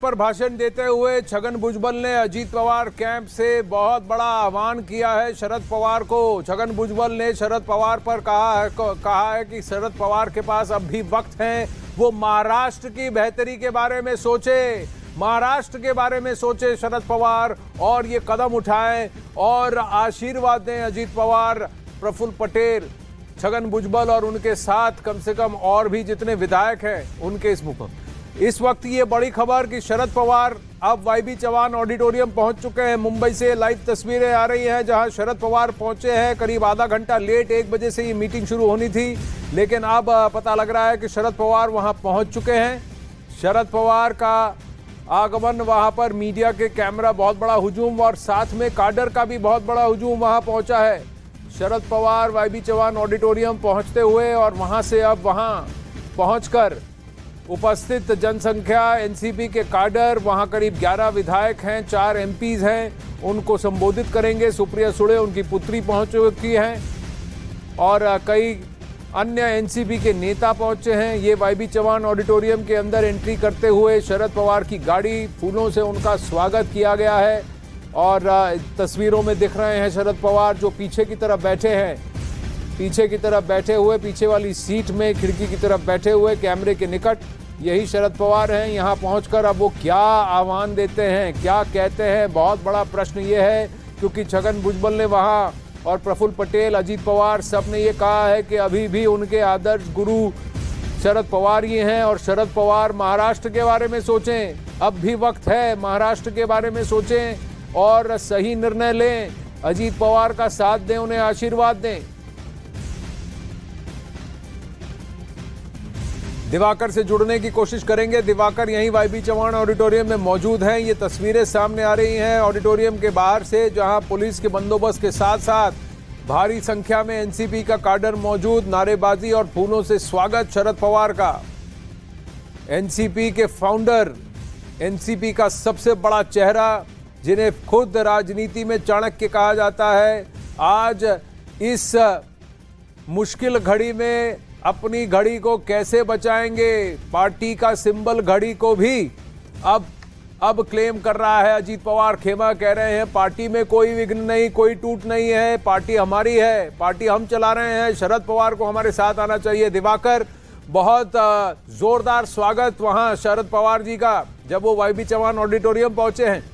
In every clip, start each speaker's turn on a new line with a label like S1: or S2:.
S1: पर भाषण देते हुए छगन भुजबल ने अजीत पवार कैंप से बहुत बड़ा आह्वान किया है शरद पवार को। छगन भुजबल ने शरद पवार पर कहा है कि शरद पवार के पास अब भी वक्त है, वो महाराष्ट्र की बेहतरी के बारे में सोचे, महाराष्ट्र के बारे में सोचे शरद पवार और ये कदम उठाएं और आशीर्वाद दें अजीत पवार, प्रफुल्ल पटेल, छगन भुजबल और उनके साथ कम से कम और भी जितने विधायक हैं उनके इस वक्त ये बड़ी खबर कि शरद पवार अब वाईबी चौहान ऑडिटोरियम पहुंच चुके हैं। मुंबई से लाइव तस्वीरें आ रही हैं जहां शरद पवार पहुंचे हैं, करीब आधा घंटा लेट, 1 बजे से ये मीटिंग शुरू होनी थी, लेकिन अब पता लग रहा है कि शरद पवार वहां पहुंच चुके हैं। शरद पवार का आगमन, वहां पर मीडिया के कैमरा, बहुत बड़ा हुजूम और साथ में काडर का भी बहुत बड़ा हुजूम वहां पहुंचा है। शरद पवार वाईबी चौहान ऑडिटोरियम पहुंचते हुए और वहां से अब वहां पहुंचकर उपस्थित जनसंख्या, एनसीपी के काडर, वहां करीब 11 विधायक हैं, 4 एमपीज हैं, उनको संबोधित करेंगे। सुप्रिया सुळे उनकी पुत्री पहुंच चुकी हैं और कई अन्य एनसीपी के नेता पहुंचे हैं। ये वाईबी चौहान ऑडिटोरियम के अंदर एंट्री करते हुए शरद पवार की गाड़ी, फूलों से उनका स्वागत किया गया है और तस्वीरों में दिख रहे हैं शरद पवार जो पीछे की तरफ बैठे हैं, पीछे की तरफ बैठे हुए, पीछे वाली सीट में खिड़की की तरफ बैठे हुए कैमरे के निकट, यही शरद पवार हैं। यहाँ पहुंचकर अब वो क्या आह्वान देते हैं, क्या कहते हैं, बहुत बड़ा प्रश्न ये है, क्योंकि छगन भुजबल ने वहाँ और प्रफुल्ल पटेल, अजीत पवार, सब ने ये कहा है कि अभी भी उनके आदर्श गुरु शरद पवार ये हैं और शरद पवार महाराष्ट्र के बारे में सोचें, अब भी वक्त है, महाराष्ट्र के बारे में सोचें और सही निर्णय लें, अजीत पवार का साथ दें, उन्हें आशीर्वाद दें। दिवाकर से जुड़ने की कोशिश करेंगे। दिवाकर यहीं वाईबी चौहान ऑडिटोरियम में मौजूद हैं। ये तस्वीरें सामने आ रही हैं ऑडिटोरियम के बाहर से, जहां पुलिस के बंदोबस्त के साथ साथ भारी संख्या में एनसीपी का काडर मौजूद, नारेबाजी और फूलों से स्वागत शरद पवार का। एनसीपी के फाउंडर, एनसीपी का सबसे बड़ा चेहरा, जिन्हें खुद राजनीति में चाणक्य कहा जाता है, आज इस मुश्किल घड़ी में अपनी घड़ी को कैसे बचाएंगे। पार्टी का सिंबल घड़ी को भी अब क्लेम कर रहा है अजीत पवार। खेमा कह रहे हैं पार्टी में कोई विघ्न नहीं, कोई टूट नहीं है, पार्टी हमारी है, पार्टी हम चला रहे हैं, शरद पवार को हमारे साथ आना चाहिए। दिवाकर, बहुत जोरदार स्वागत वहां शरद पवार जी का जब वो वाईबी चौहान ऑडिटोरियम पहुंचे हैं।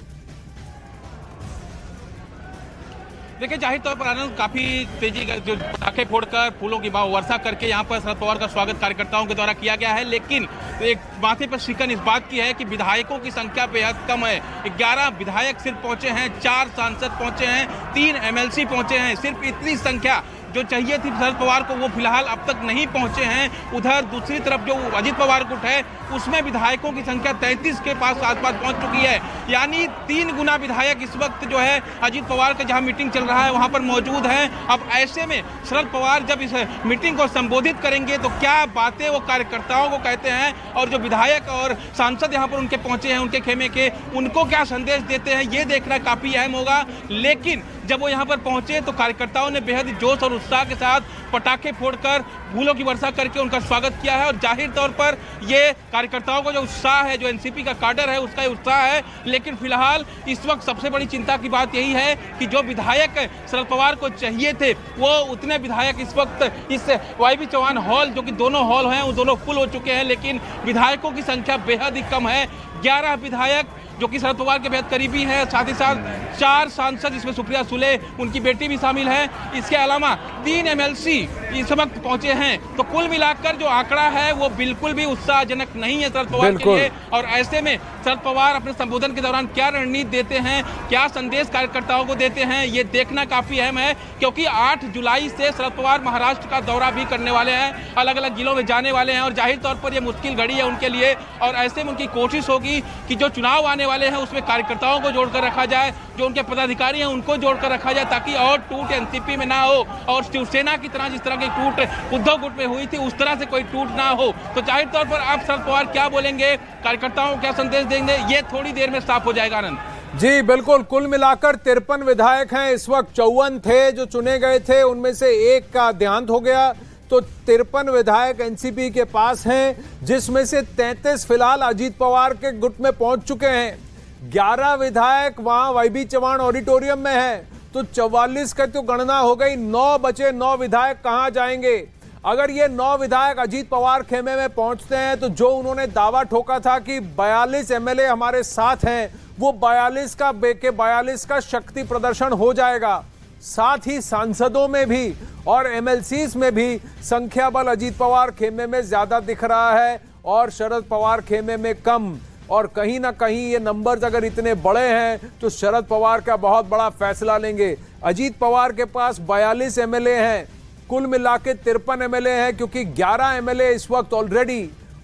S2: देखिए, जाहिर तौर पर आनंद काफी तेजी का जो पटाखे फोड़कर फूलों की वर्षा करके यहाँ पर शरद पवार का स्वागत कार्यकर्ताओं के द्वारा किया गया है, लेकिन एक माथे पर शिकन इस बात की है कि विधायकों की संख्या बेहद कम है। 11 विधायक सिर्फ पहुंचे हैं, 4 सांसद पहुंचे हैं, 3 एमएलसी पहुंचे हैं। सिर्फ इतनी संख्या जो चाहिए थी शरद पवार को वो फिलहाल अब तक नहीं पहुंचे हैं। उधर दूसरी तरफ जो अजीत पवार गुट है उसमें विधायकों की संख्या 33 के आसपास पहुंच चुकी है, यानी 3 गुना विधायक इस वक्त जो है अजीत पवार का जहां मीटिंग चल रहा है वहां पर मौजूद हैं। अब ऐसे में शरद पवार जब इस मीटिंग को संबोधित करेंगे तो क्या बातें वो कार्यकर्ताओं को कहते हैं और जो विधायक और सांसद यहाँ पर उनके पहुंचे हैं उनके खेमे के, उनको क्या संदेश देते हैं, ये देखना काफी अहम होगा। लेकिन जब वो यहाँ पर पहुंचे तो कार्यकर्ताओं ने बेहद जोश और उत्साह के साथ पटाखे फोड़कर फूलों की वर्षा करके उनका स्वागत किया है और जाहिर तौर पर ये कार्यकर्ताओं का जो उत्साह है, जो एनसीपी का काडर है उसका उत्साह है। लेकिन फिलहाल इस वक्त सबसे बड़ी चिंता की बात यही है कि जो विधायक शरद पवार को चाहिए थे वो उतने विधायक इस वक्त इस वाईबी चौहान हॉल, जो कि दोनों हॉल हैं वो दोनों फुल हो चुके हैं, लेकिन विधायकों की संख्या बेहद ही कम है। 11 विधायक जो कि शरद पवार के बेहद करीबी हैं, साथ ही साथ 4 सांसद, जिसमें सुप्रिया सुळे, उनकी बेटी भी शामिल है, इसके अलावा 3 एमएलसी इस वक्त पहुंचे हैं। तो कुल मिलाकर जो आंकड़ा है वो बिल्कुल भी उत्साहजनक नहीं है शरद पवार के लिए। और ऐसे में शरद पवार अपने संबोधन के दौरान क्या रणनीति देते हैं, क्या संदेश कार्यकर्ताओं को देते हैं, ये देखना काफी अहम है, क्योंकि 8 जुलाई से शरद पवार महाराष्ट्र का दौरा भी करने वाले हैं, अलग अलग जिलों में जाने वाले हैं और जाहिर तौर पर यह मुश्किल घड़ी है उनके लिए। और ऐसे में उनकी कोशिश होगी कि जो चुनाव आने वाले हैं उसमें कार्यकर्ताओं को जोड़कर रखा जाए, जो उनके पदाधिकारी हैं उनको जोड़कर रखा जाए, ताकि और टूट एनसीपी में ना हो और शिवसेना की तरह जिस तरह की टूट उद्धव गुट में हुई थी उस तरह से कोई टूट ना हो। तो जाहिर तौर पर आप शरद पवार क्या बोलेंगे, कार्यकर्ताओं को क्या संदेश देंगे, ये थोड़ी देर में साफ हो जाएगा। आनंद
S1: जी बिल्कुल, कुल मिलाकर 53 विधायक हैं इस वक्त, 54 थे जो चुने गए थे, उनमें से एक का देहांत हो गया, तो 53 विधायक एनसीपी के पास हैं, जिसमें से 33 फिलहाल अजीत पवार के गुट में पहुंच चुके हैं। 11 विधायक वहां वाईबी चौहान ऑडिटोरियम में हैं, तो 44 का तो गणना हो गई। 9 बचे, 9 विधायक कहां जाएंगे? अगर ये 9 विधायक अजीत पवार खेमे में पहुंचते हैं तो जो उन्होंने दावा ठोका था कि 42 एमएलए हमारे साथ हैं, वो 42 का शक्ति प्रदर्शन हो जाएगा। साथ ही सांसदों में भी और एमएलसीज में भी संख्या बल अजीत पवार खेमे में ज्यादा दिख रहा है और शरद पवार खेमे में कम। और कहीं ना कहीं ये नंबर्स अगर इतने बड़े हैं तो शरद पवार का बहुत बड़ा फैसला लेंगे। अजीत पवार के पास 42 एमएलए हैं, कुल मिला के 53 एमएलए हैं, क्योंकि 11 एमएलए इस वक्त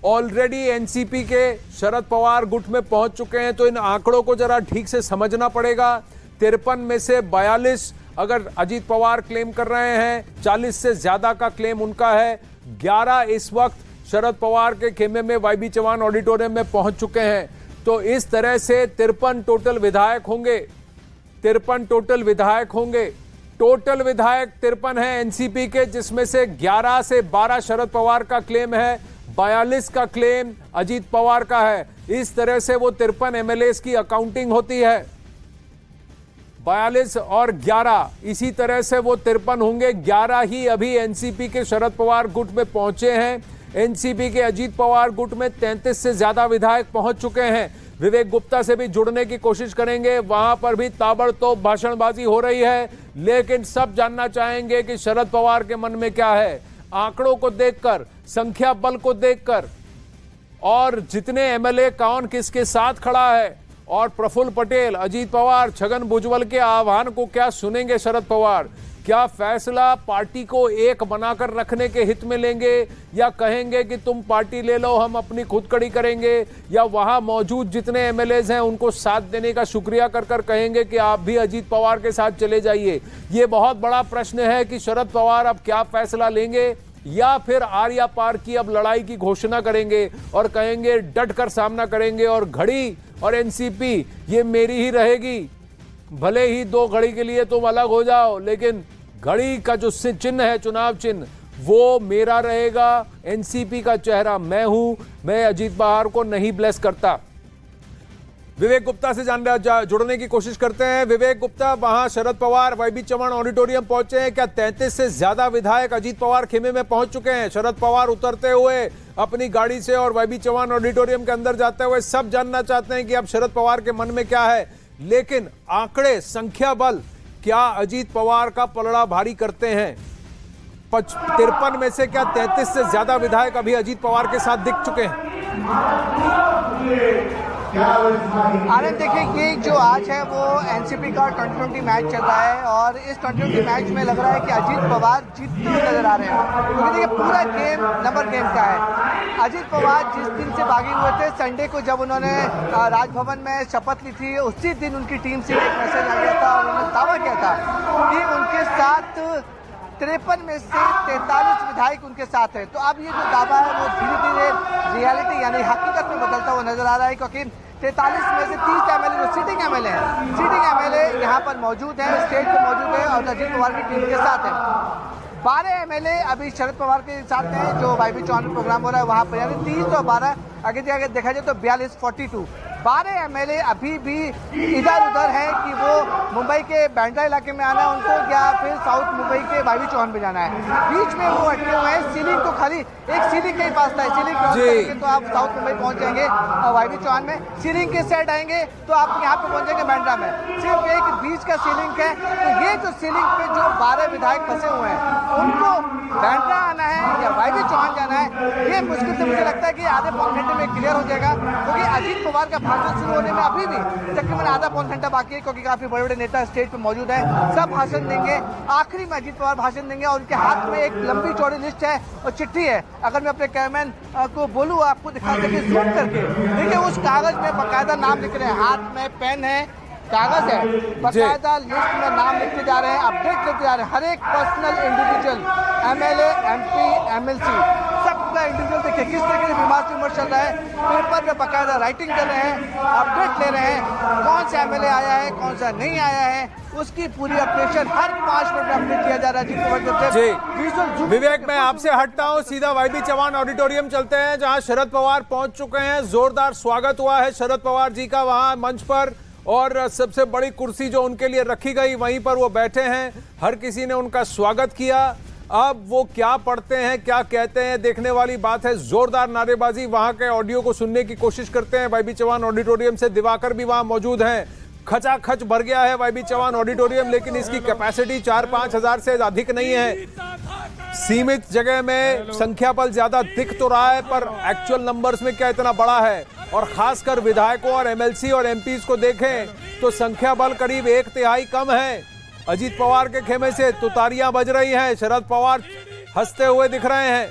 S1: ऑलरेडी एनसीपी के शरद पवार गुट में पहुंच चुके हैं। तो इन आंकड़ों को जरा ठीक से समझना पड़ेगा। 53 में से 42 अगर अजीत पवार क्लेम कर रहे हैं, 40 से ज्यादा का क्लेम उनका है। 11 इस वक्त शरद पवार के खेमे में वाईबी चौहान ऑडिटोरियम में पहुंच चुके हैं। तो इस तरह से 53 टोटल विधायक होंगे। टोटल विधायक 53 हैं एनसीपी के, जिसमें से 11 से 12 शरद पवार का क्लेम है, 42 का क्लेम अजीत पवार का है। इस तरह से वो 53 एमएलए की अकाउंटिंग होती है। 42 और 11 इसी तरह से वो 53 होंगे। 11 ही अभी एनसीपी के शरद पवार गुट में पहुंचे हैं। एनसीपी के अजीत पवार गुट में 33 से ज्यादा विधायक पहुंच चुके हैं। विवेक गुप्ता से भी जुड़ने की कोशिश करेंगे, वहां पर भी ताबड़तोड़ भाषणबाजी हो रही है, लेकिन सब जानना चाहेंगे कि शरद पवार के मन में क्या है। आंकड़ों को देखकर, संख्या बल को देखकर और जितने एमएलए कौन किसके साथ खड़ा है, और प्रफुल्ल पटेल, अजीत पवार, छगन भुजबल के आह्वान को क्या सुनेंगे शरद पवार? क्या फैसला पार्टी को एक बनाकर रखने के हित में लेंगे, या कहेंगे कि तुम पार्टी ले लो, हम अपनी खुद कड़ी करेंगे, या वहां मौजूद जितने एमएलएज हैं उनको साथ देने का शुक्रिया कर कहेंगे कि आप भी अजीत पवार के साथ चले जाइए? ये बहुत बड़ा प्रश्न है कि शरद पवार अब क्या फैसला लेंगे, या फिर आर्या पार की अब लड़ाई की घोषणा करेंगे और कहेंगे डट कर सामना करेंगे और घड़ी और एनसीपी ये मेरी ही रहेगी। भले ही 2 घड़ी के लिए तुम अलग हो जाओ, लेकिन घड़ी का जो चिन्ह है, चुनाव चिन्ह, वो मेरा रहेगा। एनसीपी का चेहरा मैं हूं, मैं अजीत पवार को नहीं ब्लेस करता। विवेक गुप्ता से जुड़ने की कोशिश करते हैं। विवेक गुप्ता, वहां शरद पवार वाईबी चौहान ऑडिटोरियम पहुंचे हैं। क्या 33 से ज्यादा विधायक अजीत पवार खेमे में पहुंच चुके हैं? शरद पवार उतरते हुए अपनी गाड़ी से और वाईबी चौहान ऑडिटोरियम के अंदर जाते हुए सब जानना चाहते हैं कि अब शरद पवार के मन में क्या है। लेकिन आंकड़े, संख्या बल क्या अजीत पवार का पलड़ा भारी करते हैं? 53 में से क्या 33 से ज्यादा विधायक अभी अजीत पवार के साथ दिख चुके हैं?
S3: आनंद, देखिए ये जो आज है वो एनसीपी का 2020 मैच चल रहा है और इस 2020 मैच में लग रहा है कि अजीत पवार जीतते हुए नजर आ रहे हैं, क्योंकि देखिए पूरा गेम नंबर गेम का है। अजीत पवार जिस दिन से भागे हुए थे, संडे को जब उन्होंने राजभवन में शपथ ली थी, उसी दिन उनकी टीम से एक मैसेज आ गया था और उन्होंने दावा किया था कि उनके साथ 53 में से 43 विधायक उनके साथ है। तो अब ये जो दावा है वो धीरे धीरे रियलिटी यानी हकीकत में बदलता हुआ नजर आ रहा है, क्योंकि 43 में से 30 एमएलए जो सीटिंग एमएलए यहाँ पर मौजूद है, स्टेज पर मौजूद है और अजीत पवार की टीम के साथ है। 12 एमएलए अभी शरद पवार के साथ हैं, जो वाईबी चौहान में प्रोग्राम हो रहा है वहाँ पर, यानी 30 और 12 आगे देखा जाए तो 42-42। 12 एमएलए अभी भी इधर उधर हैं कि वो मुंबई के बांद्रा इलाके में आना है उनको, या फिर साउथ मुंबई के वाईबी चौहान में जाना है। बीच में वो अटके हुए हैं। सीलिंग तो खाली एक सीलिंग का ही पास था, सीलिंग क्रॉस करेंगे तो आप साउथ मुंबई पहुंच जाएंगे वाईबी चौहान में। सीलिंग के साइड आएंगे तो आप यहाँ पे पहुंच जाएंगे बांद्रा में। सिर्फ एक बीच का सीलिंग है। तो ये जो सीलिंग पे जो 12 विधायक फंसे हुए हैं, उनको बांद्रा आना है या वाईबी चौहान जाना है, ये मुश्किल से मुझे लगता है कि आधे पौन घंटे में क्लियर हो जाएगा, क्योंकि अजीत पवार का भाषण शुरू होने में अभी भी तकरीबन आधा पौन घंटा बाकी है, क्योंकि काफी बड़े बड़े नेता स्टेज पे मौजूद हैं। सब भाषण देंगे, आखिरी में अजीत पवार भाषण देंगे और उनके हाथ में एक लंबी चौड़ी लिस्ट है और चिट्ठी है। अगर मैं अपने कैमरामैन को बोलूँ आपको दिखा सके जूम करके, देखिए उस कागज में बाकायदा नाम लिख रहे हैं, हाथ में पेन है, कागज है, बाकायदा लिस्ट में नाम लिखते जा रहे हैं, अपडेट करते जा रहे हैं। हर एक personal individual, MLA, MP, MLC, सबका इंडिविजुअल देखिए किस तरीके से विमर्श चल रहा है। पेपर में बाकायदा राइटिंग कर रहे हैं, अपडेट ले रहे हैं, कौन कौन सा एमएलए आया है, कौन सा नहीं आया है, उसकी पूरी अपडेशन हर 5 मिनट में अपडेट किया जा रहा है। अजीत पवार
S1: जी विवेक, मैं आपसे हटता हूं, सीधा वाईबी चौहान ऑडिटोरियम चलते हैं जहां शरद पवार पहुंच चुके हैं। जोरदार स्वागत हुआ है शरद पवार जी का वहां मंच पर, और सबसे बड़ी कुर्सी जो उनके लिए रखी गई वहीं पर वो बैठे हैं। हर किसी ने उनका स्वागत किया। अब वो क्या पढ़ते हैं, क्या कहते हैं, देखने वाली बात है। जोरदार नारेबाजी, वहां के ऑडियो को सुनने की कोशिश करते हैं। वाईबी चौहान ऑडिटोरियम से दिवाकर भी वहां मौजूद हैं। खचाखच भर गया है वाईबी चौहान ऑडिटोरियम, लेकिन इसकी कैपेसिटी 4-5 हजार से अधिक नहीं है। सीमित जगह में संख्या बल ज्यादा दिख तो रहा है, पर एक्चुअल नंबर्स में क्या इतना बड़ा है। और खासकर विधायकों और एमएलसी और एमपीज को देखें तो संख्या बल करीब 1/3 कम है। अजीत पवार के खेमे से तुतारियां बज रही हैं। शरद पवार हंसते हुए दिख रहे हैं।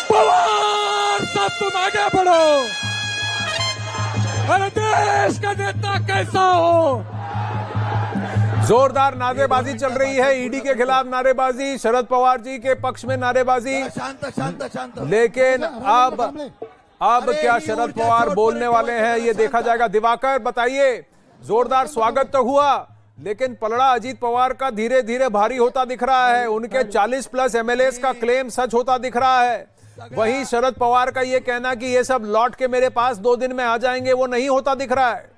S4: पवार साहब तुम आगे बढ़ो, अरे देश का नेता कैसा हो।
S1: जोरदार नारेबाजी चल रही है। ईडी के खिलाफ नारेबाजी, शरद पवार जी के पक्ष में नारेबाजी।
S5: शांत।
S1: लेकिन अब क्या शरद पवार बोलने वाले हैं ये देखा जाएगा। दिवाकर बताइए, जोरदार स्वागत तो हुआ, लेकिन पलड़ा अजीत पवार का धीरे धीरे भारी होता दिख रहा है। उनके 40+ एमएलएस का क्लेम सच होता दिख रहा है। वहीं शरद पवार का ये कहना कि ये सब लौट के मेरे पास 2 दिन में आ जाएंगे, वो नहीं होता दिख रहा है।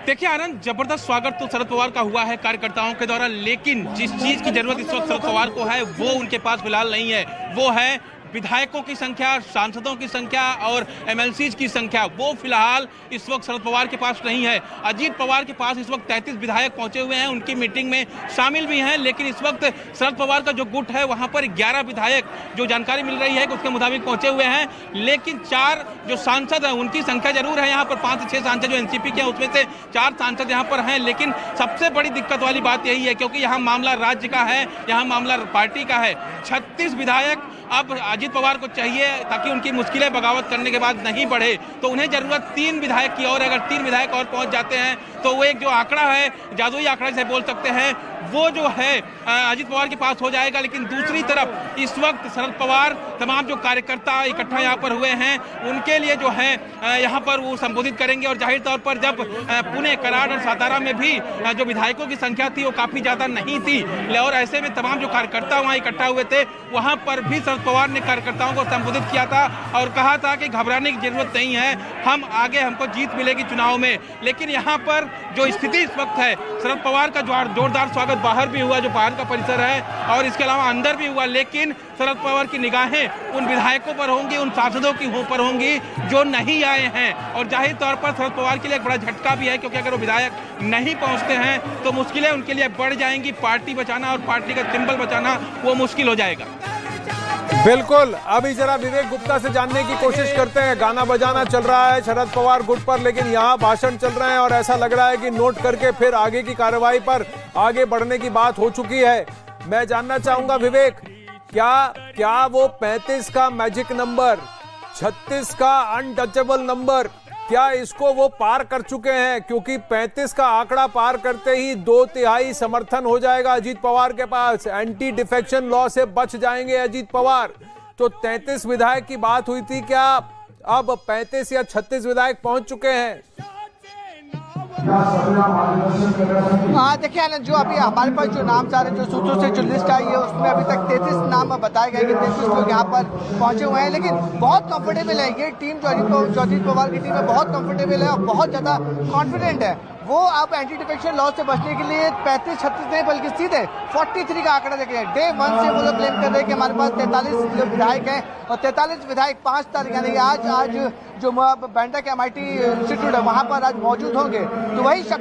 S2: देखिए आनंद, जबरदस्त स्वागत तो शरद पवार का हुआ है कार्यकर्ताओं के द्वारा, लेकिन जिस चीज की जरूरत इस वक्त शरद पवार को है वो उनके पास फिलहाल नहीं है। वो है विधायकों की संख्या, सांसदों की संख्या और एमएलसीज की संख्या। वो फिलहाल इस वक्त शरद पवार के पास नहीं है। अजीत पवार के पास इस वक्त 33 विधायक पहुंचे हुए हैं, उनकी मीटिंग में शामिल भी हैं, लेकिन इस वक्त शरद पवार का जो गुट है वहां पर 11 विधायक जो जानकारी मिल रही है कि उसके मुताबिक पहुंचे हुए हैं। लेकिन 4 जो सांसद हैं उनकी संख्या जरूर है यहाँ पर, 5 से 6 सांसद जो एनसीपी के हैं उसमें से 4 सांसद यहाँ पर हैं। लेकिन सबसे बड़ी दिक्कत वाली बात यही है क्योंकि यहाँ मामला राज्य का है, यहाँ मामला पार्टी का है। 36 विधायक अब अजीत पवार को चाहिए ताकि उनकी मुश्किलें बगावत करने के बाद नहीं बढ़े, तो उन्हें जरूरत 3 विधायक की, और अगर 3 विधायक और पहुंच जाते हैं तो वो एक जो आंकड़ा है, जादुई आंकड़ा से बोल सकते हैं, वो जो है अजीत पवार के पास हो जाएगा। लेकिन दूसरी तरफ इस वक्त शरद पवार तमाम जो कार्यकर्ता इकट्ठा यहाँ पर हुए हैं उनके लिए जो है यहाँ पर वो संबोधित करेंगे। और जाहिर तौर पर जब पुणे, कराड़ और सातारा में भी जो विधायकों की संख्या थी वो काफी ज्यादा नहीं थी, और ऐसे में तमाम जो कार्यकर्ता वहाँ इकट्ठा हुए थे वहां पर भी शरद पवार ने कार्यकर्ताओं को संबोधित किया था और कहा था कि घबराने की जरूरत नहीं है, हम आगे, हमको जीत मिलेगी चुनाव में। लेकिन यहाँ पर जो स्थिति इस वक्त है, शरद पवार का जोरदार स्वागत बाहर भी हुआ, जो बाहर का परिसर है, और इसके अलावा अंदर भी हुआ, लेकिन शरद पवार की निगाहें उन विधायकों पर होंगी, उन सांसदों की पर होंगी जो नहीं आए हैं। और जाहिर तौर पर शरद पवार के लिए एक बड़ा झटका भी है क्योंकि अगर वो विधायक नहीं पहुंचते हैं तो मुश्किलें उनके लिए बढ़ जाएंगी। पार्टी बचाना और पार्टी का सिंबल बचाना वो मुश्किल हो जाएगा।
S1: बिल्कुल, अभी जरा विवेक गुप्ता से जानने की कोशिश करते हैं। गाना बजाना चल रहा है शरद पवार गुट पर, लेकिन यहाँ भाषण चल रहे हैं और ऐसा लग रहा है कि नोट करके फिर आगे की कार्रवाई पर आगे बढ़ने की बात हो चुकी है। मैं जानना चाहूंगा विवेक, क्या वो 35 का मैजिक नंबर, 36 का अनटचेबल नंबर, क्या इसको वो पार कर चुके हैं? क्योंकि 35 का आंकड़ा पार करते ही 2/3 समर्थन हो जाएगा अजीत पवार के पास, एंटी डिफेक्शन लॉ से बच जाएंगे अजीत पवार। तो 33 विधायक की बात हुई थी, क्या अब 35 या 36 विधायक पहुंच चुके हैं?
S3: हाँ देखिए आनंद, जो अभी हमारे पास जो नाम आ रहे हैं, जो सूत्रों से जो लिस्ट आई है उसमें अभी तक 33 नाम बताए गए कि 33 लोग यहाँ पर पहुंचे हुए हैं। लेकिन बहुत कंफर्टेबल है ये टीम, जो अजीत पवार की टीम है, बहुत कंफर्टेबल है और बहुत ज़्यादा कॉन्फिडेंट है। वो अब एंटी डिफेक्शन लॉ से बचने के लिए 35-36 नहीं बल्कि सीधे 43 का आंकड़ा देख रहे हैं। डे 1 से वो लोग क्लेम कर रहे हैं कि हमारे पास 43 विधायक हैं और 43 विधायक 5 तारीख यानी आज जो बैंडा के MIT इंस्टीट्यूट है वहां पर आज मौजूद होंगे। तो वही शक्ति